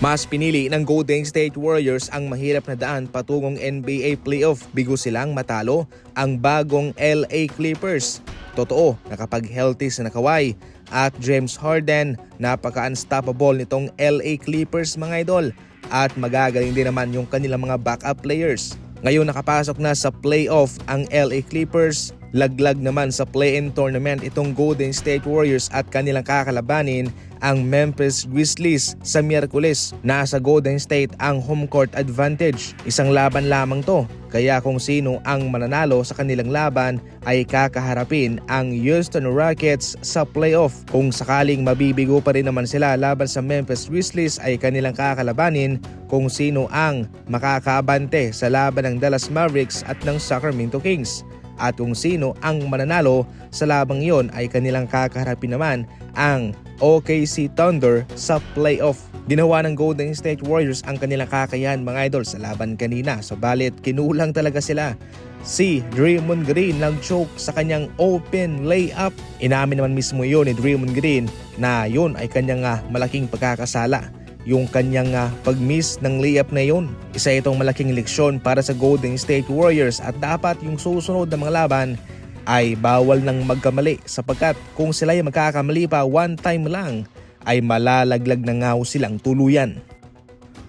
Mas pinili ng Golden State Warriors ang mahirap na daan patungong NBA playoff bigo silang matalo ang bagong LA Clippers. Totoo na kapag healthy si Kawhi at James Harden, napaka-unstoppable nitong LA Clippers mga idol at magagaling din naman yung kanilang mga backup players. Ngayon nakapasok na sa playoff ang LA Clippers, laglag naman sa play-in tournament itong Golden State Warriors at kanilang kakalabanin ang Memphis Grizzlies sa Miyerkules. Nasa Golden State ang home court advantage. Isang laban lamang to, kaya kung sino ang mananalo sa kanilang laban ay kakaharapin ang Houston Rockets sa playoff. Kung sakaling mabibigo pa rin naman sila laban sa Memphis Grizzlies ay kanilang kakalabanin kung sino ang makakaabante sa laban ng Dallas Mavericks at ng Sacramento Kings. At kung sino ang mananalo sa labang yon ay kanilang kakaharapin naman ang OKC Thunder sa playoff. Ginawa ng Golden State Warriors ang kanilang kakayahan mga idol sa laban kanina, subalit kinulang talaga sila. Si Draymond Green nag-choke sa kanyang open layup. Inamin naman mismo yun ni Draymond Green na yun ay kanyang malaking pagkakasala. Yung kanyang pag-miss ng layup na yun. Isa itong malaking leksyon para sa Golden State Warriors at dapat yung susunod na mga laban ay bawal nang magkamali sapagkat kung sila ay magkakamali pa one time lang ay malalaglag na nga silang tuluyan.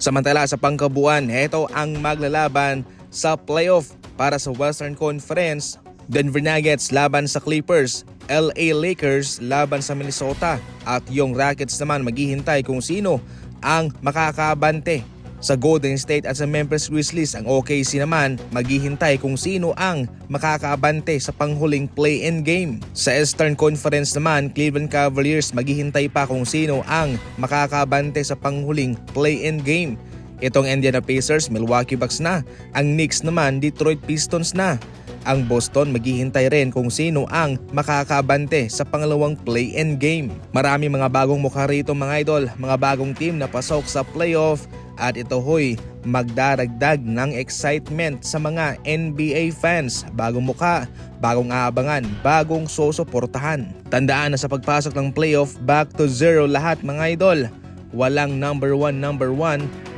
Samantala sa pangkabuuan, ito ang maglalaban sa playoff para sa Western Conference. Denver Nuggets laban sa Clippers, LA Lakers laban sa Minnesota at yung Rockets naman maghihintay kung sino ang makakabante sa Golden State at sa Memphis Grizzlies. Ang OKC naman maghihintay kung sino ang makakaabante sa panghuling play-in game. Sa Eastern Conference naman, Cleveland Cavaliers maghihintay pa kung sino ang makakaabante sa panghuling play-in game. Itong Indiana Pacers, Milwaukee Bucks na. Ang Knicks naman, Detroit Pistons na. Ang Boston maghihintay rin kung sino ang makakabante sa pangalawang play-in game. Marami mga bagong mukha rito mga idol, mga bagong team na pasok sa playoff at ito hoy magdaragdag ng excitement sa mga NBA fans. Bagong mukha, bagong aabangan, bagong susuportahan. Tandaan na sa pagpasok ng playoff, back to zero lahat mga idol. Walang number 1,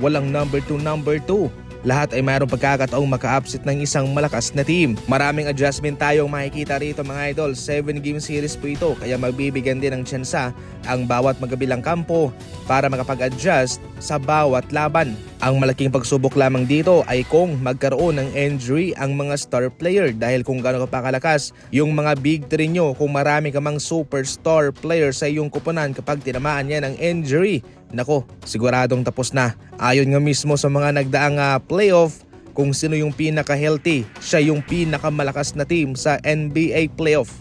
walang number 2. Lahat ay mayroong pagkakataong maka-upset ng isang malakas na team. Maraming adjustment tayong makikita rito mga idol. 7-game series po ito kaya magbibigyan din ng tsansa ang bawat magkabilang kampo para makapag-adjust sa bawat laban. Ang malaking pagsubok lamang dito ay kung magkaroon ng injury ang mga star player dahil kung gaano kapakalakas yung mga big three nyo, kung marami ka mang superstar player sa iyong kupunan kapag tinamaan yan ng injury, nako, siguradong tapos na. Ayon nga mismo sa mga nagdaang playoff, kung sino yung pinaka-healthy, siya yung pinakamalakas na team sa NBA playoff.